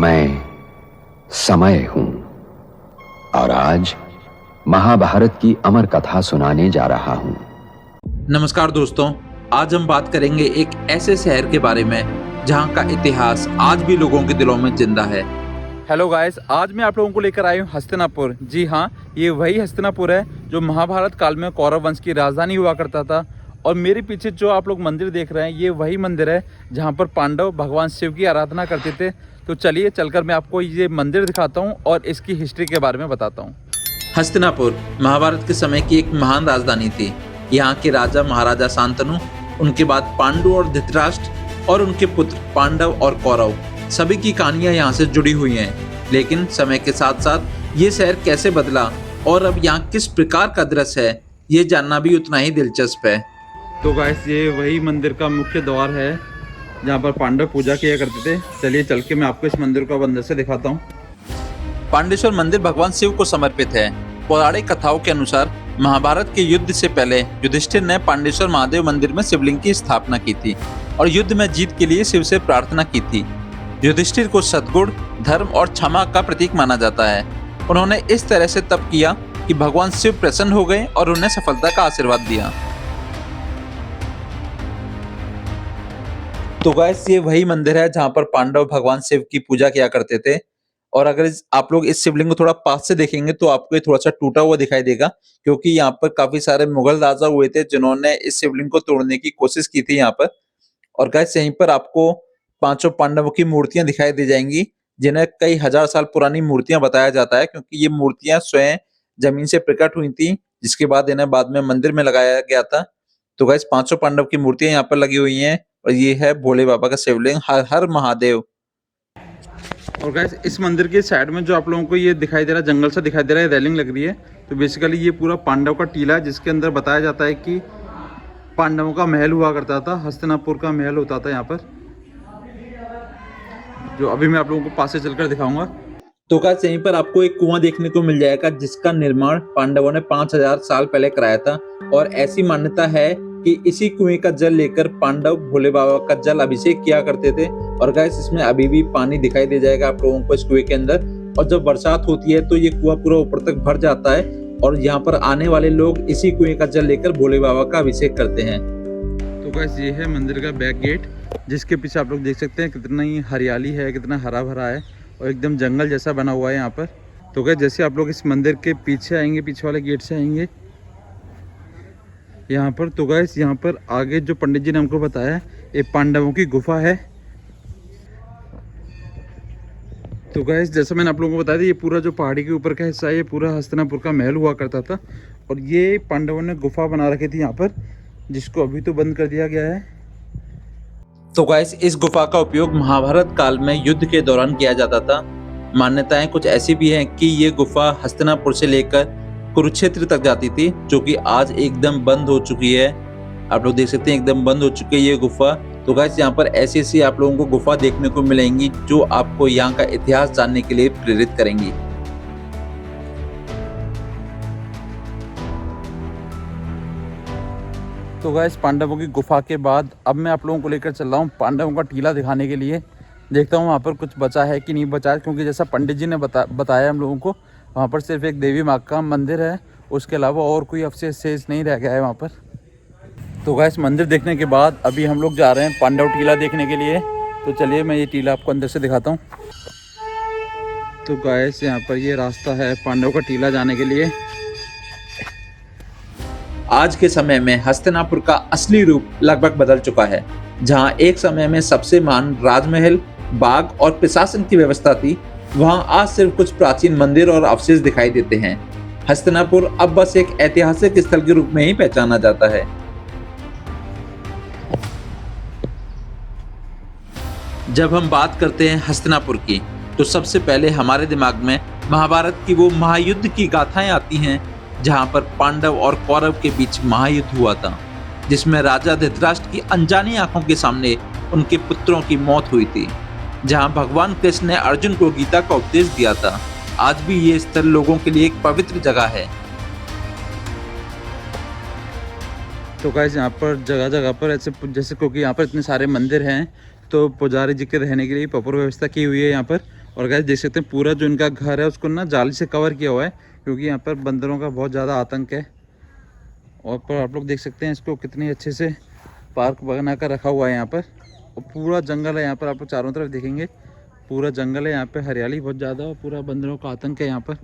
मैं समय हूं और आज महाभारत की अमर कथा सुनाने जा रहा हूं। नमस्कार दोस्तों, आज हम बात करेंगे एक ऐसे शहर के बारे में जहां का इतिहास आज भी लोगों के दिलों में जिंदा है। हेलो गाइस, आज मैं आप लोगों को लेकर आया हूँ हस्तिनापुर। जी हाँ, ये वही हस्तिनापुर है जो महाभारत काल में कौरव वंश की राजधानी हुआ करता था। और मेरे पीछे जो आप लोग मंदिर देख रहे हैं, ये वही मंदिर है जहाँ पर पांडव भगवान शिव की आराधना करते थे। तो चलिए चलकर मैं आपको ये मंदिर दिखाता हूँ और इसकी हिस्ट्री के बारे में बताता हूँ। हस्तिनापुर महाभारत के समय की एक महान राजधानी थी। यहाँ के राजा महाराजा शांतनु, उनके बाद पांडु और धृतराष्ट्र और उनके पुत्र पांडव और कौरव, सभी की कहानियां यहाँ से जुड़ी हुई हैं। लेकिन समय के साथ साथ ये शहर कैसे बदला और अब यहाँ किस प्रकार का दृश्य है, ये जानना भी उतना ही दिलचस्प है। तो गाइस, ये वही मंदिर का मुख्य द्वार है जहाँ पर पांडव पूजा किया करते थे। चलिए चल के मैं आपको इस मंदिर को अंदर से दिखाता हूँ। पांडेश्वर मंदिर भगवान शिव को समर्पित है। पौराणिक कथाओं के अनुसार महाभारत के युद्ध से पहले युधिष्ठिर ने पांडेश्वर महादेव मंदिर में शिवलिंग की स्थापना की थी और युद्ध में जीत के लिए शिव से प्रार्थना की थी। युधिष्ठिर को सद्गुण, धर्म और क्षमा का प्रतीक माना जाता है। उन्होंने इस तरह से तप किया कि भगवान शिव प्रसन्न हो गए और उन्हें सफलता का आशीर्वाद दिया। तो गाइस, ये वही मंदिर है जहाँ पर पांडव भगवान शिव की पूजा किया करते थे। और अगर आप लोग इस शिवलिंग को थोड़ा पास से देखेंगे तो आपको ये थोड़ा सा टूटा हुआ दिखाई देगा, क्योंकि यहाँ पर काफी सारे मुगल राजा हुए थे जिन्होंने इस शिवलिंग को तोड़ने की कोशिश की थी यहाँ पर। और गाइस, यहीं पर आपको पांचों पांडवों की मूर्तियां दिखाई दे जाएंगी, जिन्हें कई हजार साल पुरानी मूर्तियां बताया जाता है, क्योंकि ये मूर्तियां स्वयं जमीन से प्रकट हुई थी, जिसके बाद इन्हें बाद में मंदिर में लगाया गया था। तो गाइस, पांचों पांडव की मूर्तियां यहाँ पर लगी हुई हैं और ये है भोले बाबा का शिवलिंग। हर हर महादेव। और गाइस, इस मंदिर के साइड में जो आप लोगों को ये दिखाई दे रहा है, जंगल सा दिखाई दे रहा है, रेलिंग लग रही है। तो बेसिकली ये पूरा पांडव का टीला है, जिसके अंदर बताया जाता है कि पांडवों का महल हुआ करता था। हस्तिनापुर का महल होता था यहाँ पर, जो अभी मैं आप लोगों को पास से चलकर दिखाऊंगा। तो गाइस, यहीं पर आपको एक कुआं देखने को मिल जाएगा, जिसका निर्माण पांडवों ने 5000 साल पहले कराया था। और ऐसी मान्यता है कि इसी कुएं का जल लेकर पांडव भोले बाबा का जल अभिषेक किया करते थे। और गाइस, इसमें अभी भी पानी दिखाई दे जाएगा आप लोगों को इस कुएं के अंदर। और जब बरसात होती है तो ये कुआं पूरा ऊपर तक भर जाता है और यहाँ पर आने वाले लोग इसी कुएं का जल लेकर भोले बाबा का अभिषेक करते हैं। तो गाइस, ये है मंदिर का बैक गेट, जिसके पीछे आप लोग देख सकते हैं कितना ही हरियाली है, कितना हरा भरा है और एकदम जंगल जैसा बना हुआ है यहाँ पर। तो गाइस, जैसे आप लोग इस मंदिर के पीछे आएंगे, पीछे वाले गेट से आएंगे यहाँ पर, तो गाइस यहाँ पर आगे जो पंडित जी ने हमको बताया, ये पांडवों की गुफा है। तो गाइस, जैसा मैंने आप लोगों को बताया था, ये पूरा जो पहाड़ी के ऊपर का हिस्सा है, ये पूरा हस्तिनापुर का महल हुआ करता था। और ये पांडवों ने गुफा बना रखी थी यहाँ पर, जिसको अभी तो बंद कर दिया गया है। तो गाइस, इस गुफा का उपयोग महाभारत काल में युद्ध के दौरान किया जाता था। मान्यताएं कुछ ऐसी भी हैं कि ये गुफा हस्तिनापुर से लेकर कुरुक्षेत्र तक जाती थी, जो कि आज एकदम बंद हो चुकी है। आप लोग देख सकते हैं एकदम बंद हो चुकी है ये गुफा। तो गाइस, यहाँ पर ऐसी ऐसी आप लोगों को गुफा देखने को मिलेंगी जो आपको यहाँ का इतिहास जानने के लिए प्रेरित करेंगी। तो गाइस, पांडवों की गुफा के बाद अब मैं आप लोगों को लेकर चल रहा हूँ पांडवों का टीला दिखाने के लिए। देखता हूँ वहाँ पर कुछ बचा है कि नहीं बचा है, क्योंकि जैसा पंडित जी ने बताया हम लोगों को, वहाँ पर सिर्फ एक देवी माँ का मंदिर है, उसके अलावा और कोई अवशेष शेष नहीं रह गया है वहाँ पर। तो गाइस, मंदिर देखने के बाद अभी हम लोग जा रहे हैं पांडव टीला देखने के लिए। तो चलिए मैं ये टीला आपको अंदर से दिखाता हूँ। तो गाइस, यहाँ पर ये रास्ता है पांडव का टीला जाने के लिए। आज के समय में हस्तिनापुर का असली रूप लगभग बदल चुका है। जहां एक समय में सबसे महान राजमहल, बाग और प्रशासन की व्यवस्था थी, वहां आज सिर्फ कुछ प्राचीन मंदिर और अवशेष दिखाई देते हैं। हस्तिनापुर अब बस एक ऐतिहासिक स्थल के रूप में ही पहचाना जाता है। जब हम बात करते हैं हस्तिनापुर की, तो सबसे पहले हमारे दिमाग में महाभारत की वो महायुद्ध की गाथाएं आती हैं, जहां पर पांडव और कौरव के बीच महायुद्ध हुआ था, जिसमें राजा धृतराष्ट्र की अनजानी आंखों के सामने उनके पुत्रों की मौत हुई थी, जहां भगवान कृष्ण ने अर्जुन को गीता का उपदेश दिया था। आज भी ये स्थल लोगों के लिए एक पवित्र जगह है। तो गाइस, यहाँ पर जगह जगह पर ऐसे, जैसे क्योंकि यहाँ पर इतने सारे मंदिर हैं, तो पुजारी जी के रहने के लिए प्रॉपर व्यवस्था की हुई है यहाँ पर। और गाइस देख सकते हैं पूरा जो इनका घर है उसको ना जाली से कवर किया हुआ है, क्योंकि यहाँ पर बंदरों का बहुत ज़्यादा आतंक है। और पर आप लोग देख सकते हैं इसको कितने अच्छे से पार्क बना कर रखा हुआ है यहाँ पर। और पूरा जंगल है यहाँ पर, आप लोग चारों तरफ देखेंगे पूरा जंगल है यहाँ पे, हरियाली बहुत ज़्यादा और पूरा बंदरों का आतंक है यहाँ पर।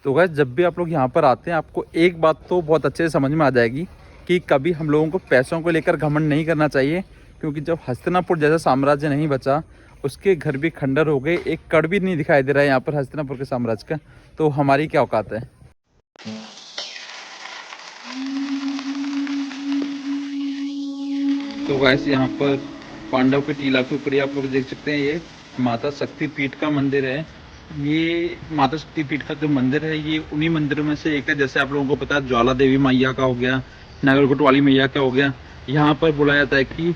तो गाइस जब भी आप लोग यहाँ पर आते हैं आपको एक बात तो बहुत अच्छे से समझ में आ जाएगी कि कभी हम लोगों को पैसों को लेकर घमंड नहीं करना चाहिए, क्योंकि जब हस्तिनापुर जैसा साम्राज्य नहीं बचा, उसके घर भी खंडर हो गए, एक कड़ भी नहीं दिखाई दे रहा है यहाँ पर हस्तिनापुर के साम्राज्य का, तो हमारी क्या औकात है। तो गाइस यहाँ पर पांडव के टीला के ऊपर आप लोग देख सकते हैं ये माता शक्तिपीठ का मंदिर है। ये माता शक्तिपीठ का जो मंदिर है ये उन्हीं मंदिरों में से एक है। जैसे आप लोगों को पता है ज्वाला देवी मैया का हो गया, नागरकोट वाली मैया का हो गया। यहाँ पर बोला जाता है कि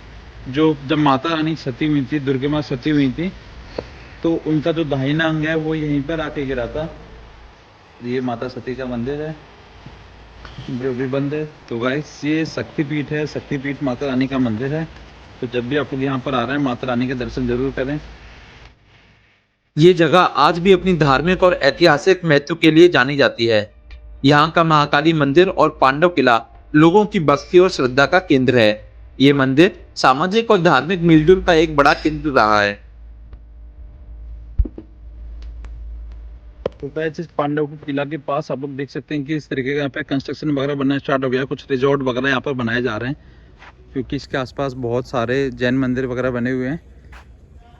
जब माता रानी सती हुई थी, दुर्गा माँ सती हुई थी, तो उनका जो दाहिना अंग है वो यहीं पर आके गिरा था। ये माता सती का मंदिर है जो भी बंद है। तो गाइस ये शक्तिपीठ है, शक्तिपीठ माता रानी का मंदिर है। तो जब भी आप लोग यहाँ पर आ रहे हैं माता रानी के दर्शन जरूर करें। ये जगह आज भी अपनी धार्मिक और ऐतिहासिक महत्व के लिए जानी जाती है। यहाँ का महाकाली मंदिर और पांडव किला लोगों की भक्ति और श्रद्धा का केंद्र है। ये मंदिर सामाजिक और धार्मिक मिलजुल का एक बड़ा केंद्र रहा है। तो जिस पांडव के किला के पास आप लोग देख सकते हैं कि इस तरीके का यहाँ पे कंस्ट्रक्शन वगैरह बनना स्टार्ट हो गया, कुछ रिजॉर्ट वगैरह यहाँ पर बनाए जा रहे हैं, क्योंकि इसके आसपास बहुत सारे जैन मंदिर वगैरह बने हुए हैं।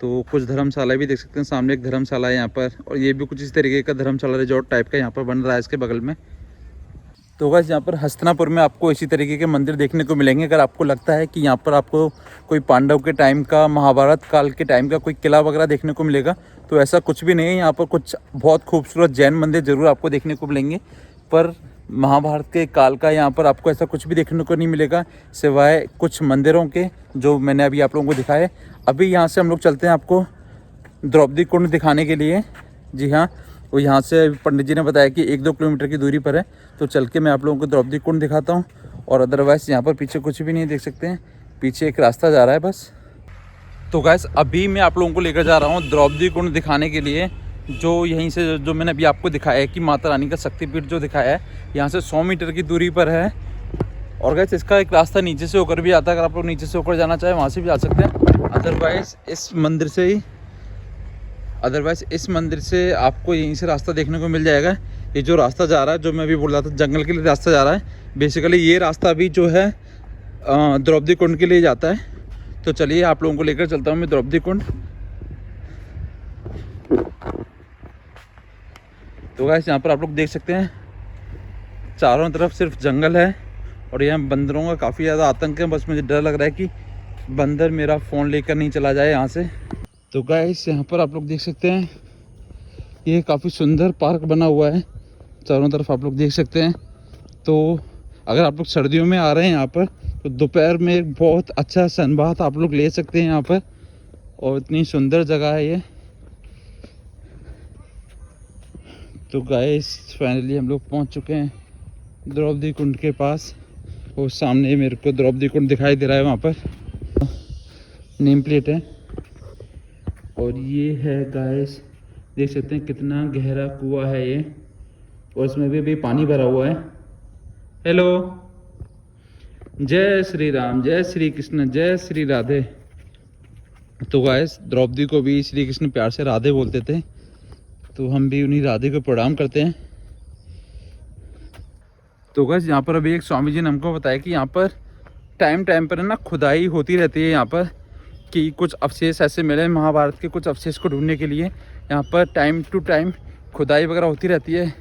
तो कुछ धर्मशाला भी देख सकते हैं, सामने एक धर्मशाला है यहाँ पर, और ये भी कुछ इस तरीके का धर्मशाला रिजॉर्ट टाइप का यहाँ पर बन रहा है इसके बगल में। तो गाइस यहाँ पर हस्तिनापुर में आपको इसी तरीके के मंदिर देखने को मिलेंगे। अगर आपको लगता है कि यहाँ पर आपको कोई पांडव के टाइम का, महाभारत काल के टाइम का कोई किला वगैरह देखने को मिलेगा, तो ऐसा कुछ भी नहीं है। यहाँ पर कुछ बहुत खूबसूरत जैन मंदिर ज़रूर आपको देखने को मिलेंगे, पर महाभारत के काल का यहाँ पर आपको ऐसा कुछ भी देखने को नहीं मिलेगा, सिवाय कुछ मंदिरों के जो मैंने अभी आप लोगों को दिखाए। अभी यहाँ से हम लोग चलते हैं आपको द्रौपदी कुंड दिखाने के लिए। जी हाँ, वो यहाँ से पंडित जी ने बताया कि 1-2 किलोमीटर की दूरी पर है, तो चल के मैं आप लोगों को द्रौपदी कुंड दिखाता हूँ। और अदरवाइज़ यहाँ पर पीछे कुछ भी नहीं देख सकते हैं, पीछे एक रास्ता जा रहा है बस। तो गैस अभी मैं आप लोगों को लेकर जा रहा हूँ द्रौपदी कुंड दिखाने के लिए, जो यहीं से जो मैंने अभी आपको दिखाया है कि माता रानी का शक्तिपीठ जो दिखाया है, यहाँ से 100 मीटर की दूरी पर है। और गैस इसका एक रास्ता नीचे से होकर भी आता है, अगर आप लोग नीचे से होकर जाना चाहें वहाँ से भी जा सकते हैं। अदरवाइज़ इस मंदिर से आपको यहीं से रास्ता देखने को मिल जाएगा। ये जो रास्ता जा रहा है, जो मैं अभी बोल रहा था जंगल के लिए रास्ता जा रहा है, बेसिकली ये रास्ता भी जो है द्रौपदी कुंड के लिए जाता है। तो चलिए आप लोगों को लेकर चलता हूँ मैं द्रौपदी कुंड। तो गाइस यहाँ पर आप लोग देख सकते हैं चारों तरफ सिर्फ जंगल है, और यहाँ बंदरों का काफ़ी ज़्यादा आतंक है। बस मुझे डर लग रहा है कि बंदर मेरा फ़ोन लेकर नहीं चला जाए यहाँ से। तो गाइस यहाँ पर आप लोग देख सकते हैं ये काफ़ी सुंदर पार्क बना हुआ है, चारों तरफ आप लोग देख सकते हैं। तो अगर आप लोग सर्दियों में आ रहे हैं यहाँ पर, तो दोपहर में एक बहुत अच्छा सनबाथ आप लोग ले सकते हैं यहाँ पर, और इतनी सुंदर जगह है ये। तो गाइस फाइनली हम लोग पहुँच चुके हैं द्रौपदी कुंड के पास, और सामने मेरे को द्रौपदी कुंड दिखाई दे रहा है, वहाँ पर नेम प्लेट है। और ये है गाइस, देख सकते हैं कितना गहरा कुआं है ये, और इसमें भी पानी भरा हुआ है। हेलो, जय श्री राम, जय श्री कृष्ण, जय श्री राधे। तो गाइस द्रौपदी को भी श्री कृष्ण प्यार से राधे बोलते थे, तो हम भी उन्हीं राधे को प्रणाम करते हैं। तो गाइस यहाँ पर अभी एक स्वामी जी ने हमको बताया कि यहाँ पर टाइम पर है ना खुदाई होती रहती है यहाँ पर, कि कुछ अवशेष ऐसे मिले महाभारत के, कुछ अवशेष को ढूंढने के लिए यहाँ पर टाइम टू टाइम खुदाई वगैरह होती रहती है।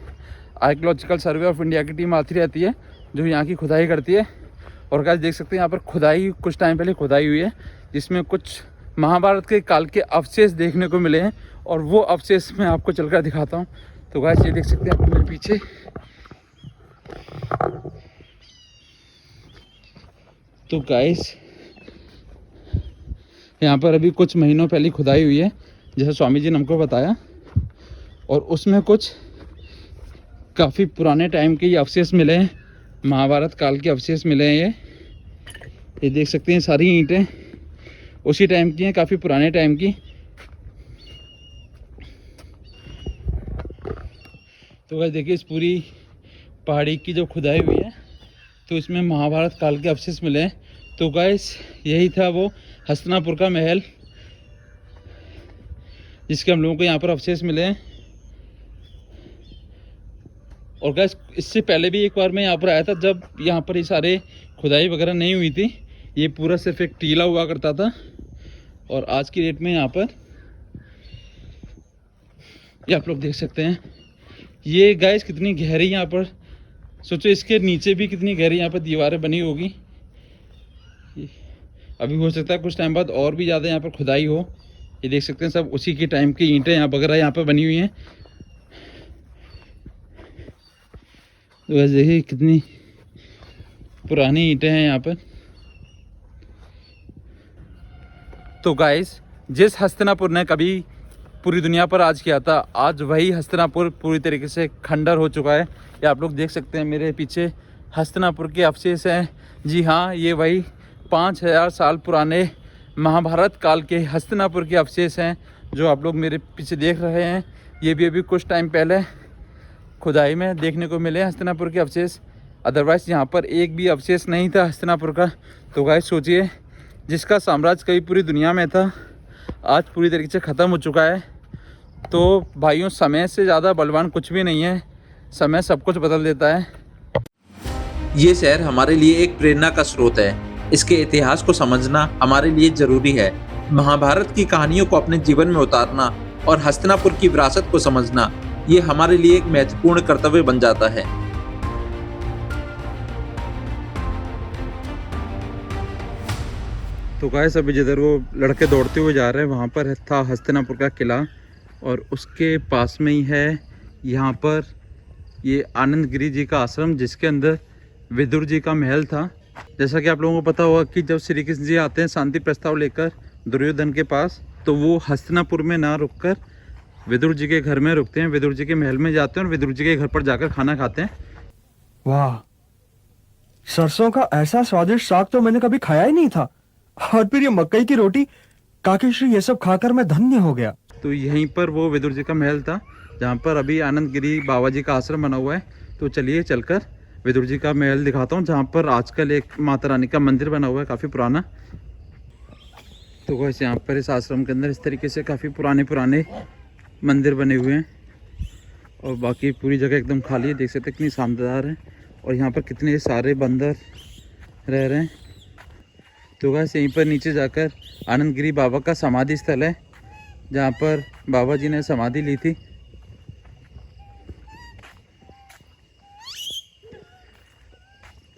आर्कियोलॉजिकल सर्वे ऑफ इंडिया की टीम आती रहती है जो यहाँ की खुदाई करती है। और गाइस देख सकते हैं यहाँ पर खुदाई कुछ टाइम पहले खुदाई हुई है, जिसमें कुछ महाभारत के काल के अवशेष देखने को मिले हैं, और वो अवशेष मैं आपको चलकर दिखाता हूँ। तो गाइस ये देख सकते हैं आप मेरे पीछे, तो गाइस यहाँ पर अभी कुछ महीनों पहले खुदाई हुई है, जैसा स्वामी जी ने हमको बताया, और उसमें कुछ काफ़ी पुराने टाइम के ये अवशेष मिले हैं, महाभारत काल के अवशेष मिले हैं। ये देख सकते हैं सारी ईंटें उसी टाइम की हैं, काफ़ी पुराने टाइम की। तो गाइस देखिए इस पूरी पहाड़ी की जो खुदाई हुई है तो इसमें महाभारत काल के अवशेष मिले हैं। तो गाइस यही था वो हस्तिनापुर का महल जिसके हम लोगों को यहाँ पर अवशेष मिले हैं। और गाइस इससे पहले भी एक बार मैं यहाँ पर आया था जब यहाँ पर ये सारे खुदाई वगैरह नहीं हुई थी, ये पूरा सिर्फ एक टीला हुआ करता था। और आज की डेट में यहाँ पर ये आप लोग देख सकते हैं ये गाइस कितनी गहरी यहाँ पर, सोचो इसके नीचे भी कितनी गहरी यहाँ पर दीवारें बनी होगी। अभी हो सकता है कुछ टाइम बाद और भी ज़्यादा यहाँ पर खुदाई हो। ये देख सकते हैं सब उसी के टाइम की ईंटें यहाँ वगैरह यहाँ पर बनी हुई हैं। तो वैसे देखिए कितनी पुरानी ईंटें हैं यहाँ पर। तो गाइस जिस हस्तिनापुर ने कभी पूरी दुनिया पर राज किया था, आज वही हस्तिनापुर पूरी तरीके से खंडर हो चुका है। ये आप लोग देख सकते हैं मेरे पीछे हस्तिनापुर के अवशेष हैं। जी हाँ, ये वही 5000 साल पुराने महाभारत काल के हस्तिनापुर के अवशेष हैं जो आप लोग मेरे पीछे देख रहे हैं। ये भी अभी कुछ टाइम पहले खुदाई में देखने को मिले हस्तिनापुर के अवशेष। अदरवाइज़ यहाँ पर एक भी अवशेष नहीं था हस्तिनापुर का। तो गाइस सोचिए जिसका साम्राज्य कभी पूरी दुनिया में था आज पूरी तरीके से ख़त्म हो चुका है। तो भाइयों समय से ज़्यादा बलवान कुछ भी नहीं है, समय सब कुछ बदल देता है। ये शहर हमारे लिए एक प्रेरणा का स्रोत है। इसके इतिहास को समझना हमारे लिए जरूरी है। महाभारत की कहानियों को अपने जीवन में उतारना और हस्तिनापुर की विरासत को समझना ये हमारे लिए एक महत्वपूर्ण कर्तव्य बन जाता है। तो गाइस अभी जिधर वो लड़के दौड़ते हुए जा रहे हैं वहाँ पर था हस्तिनापुर का किला और उसके पास में ही है यहाँ पर ये आनंद गिरी जी का आश्रम जिसके अंदर विदुर जी का महल था। जैसा कि आप लोगों को पता होगा कि जब श्री कृष्ण जी आते हैं शांति प्रस्ताव लेकर दुर्योधन के पास, तो वो हस्तिनापुर में ना रुककर विदुर जी के घर में रुकते हैं, विदुर जी के महल में जाते हैं और विदुर जी के घर पर जाकर खाना खाते हैं। वाह, सरसों का ऐसा स्वादिष्ट साग तो मैंने कभी खाया ही नहीं था। और फिर ये मकई की रोटी, काकेश्री, ये सब खाकर मैं धन्य हो गया। तो यहीं पर वो विदुर जी का महल था जहाँ पर अभी आनंद गिरी बाबा जी का आश्रम बना हुआ है। तो चलिए चलकर विदुर जी का महल दिखाता हूँ जहाँ पर आजकल एक माता रानी का मंदिर बना हुआ है काफ़ी पुराना। तो वैसे यहाँ पर इस आश्रम के अंदर इस तरीके से काफ़ी पुराने मंदिर बने हुए हैं और बाकी पूरी जगह एकदम खाली है। देख सकते कितनी शानदार है और यहाँ पर कितने सारे बंदर रह रहे हैं। तो वैसे यहीं पर नीचे जाकर आनंद गिरी बाबा का समाधि स्थल है जहाँ पर बाबा जी ने समाधि ली थी।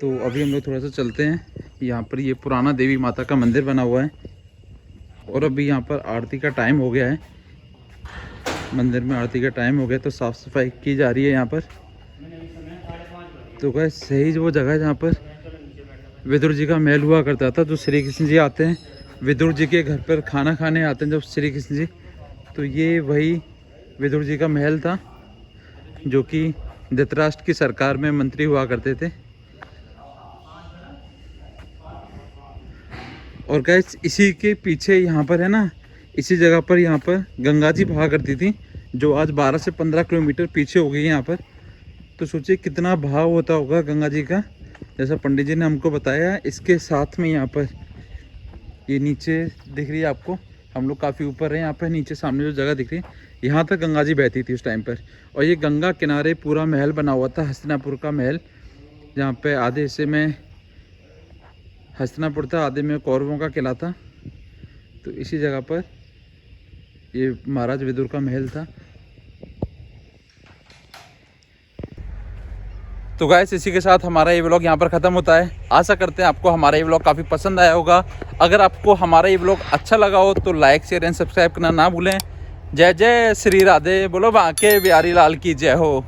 तो अभी हम लोग थोड़ा सा चलते हैं। यहाँ पर ये पुराना देवी माता का मंदिर बना हुआ है और अभी यहाँ पर आरती का टाइम हो गया है। मंदिर में आरती का टाइम हो गया तो साफ़ सफाई की जा रही है यहाँ पर। तो क्या सही वो जगह है जहाँ पर विदुर जी का महल हुआ करता था। जो श्री कृष्ण जी आते हैं विदुर जी के घर पर खाना खाने आते हैं जब श्री कृष्ण जी, तो ये वही विदुर जी का महल था जो कि धृतराष्ट्र की सरकार में मंत्री हुआ करते थे। और गैस इसी के पीछे यहाँ पर है ना, इसी जगह पर यहाँ पर गंगा जी बहा करती थी जो आज 12 से 15 किलोमीटर पीछे हो गई है यहाँ पर। तो सोचिए कितना बहाव होता होगा गंगा जी का, जैसा पंडित जी ने हमको बताया। इसके साथ में यहाँ पर ये नीचे दिख रही है आपको, हम लोग काफ़ी ऊपर हैं यहाँ पर, नीचे सामने जो जगह दिख रही है यहाँ तक गंगा जी बहती थी उस टाइम पर। और ये गंगा किनारे पूरा महल बना हुआ था हस्तिनापुर का महल, जहाँ पे आधे हिस्से में हस्तिनापुर था, आधे में कौरवों का किला था। तो इसी जगह पर ये महाराज विदुर का महल था। तो गाइस इसी के साथ हमारा ये व्लॉग यहाँ पर ख़त्म होता है। आशा करते हैं आपको हमारा ये व्लॉग काफ़ी पसंद आया होगा। अगर आपको हमारा ये व्लॉग अच्छा लगा हो तो लाइक शेयर एंड सब्सक्राइब करना ना भूलें। जय जय श्री राधे, बोलो बांके बिहारी लाल की जय हो।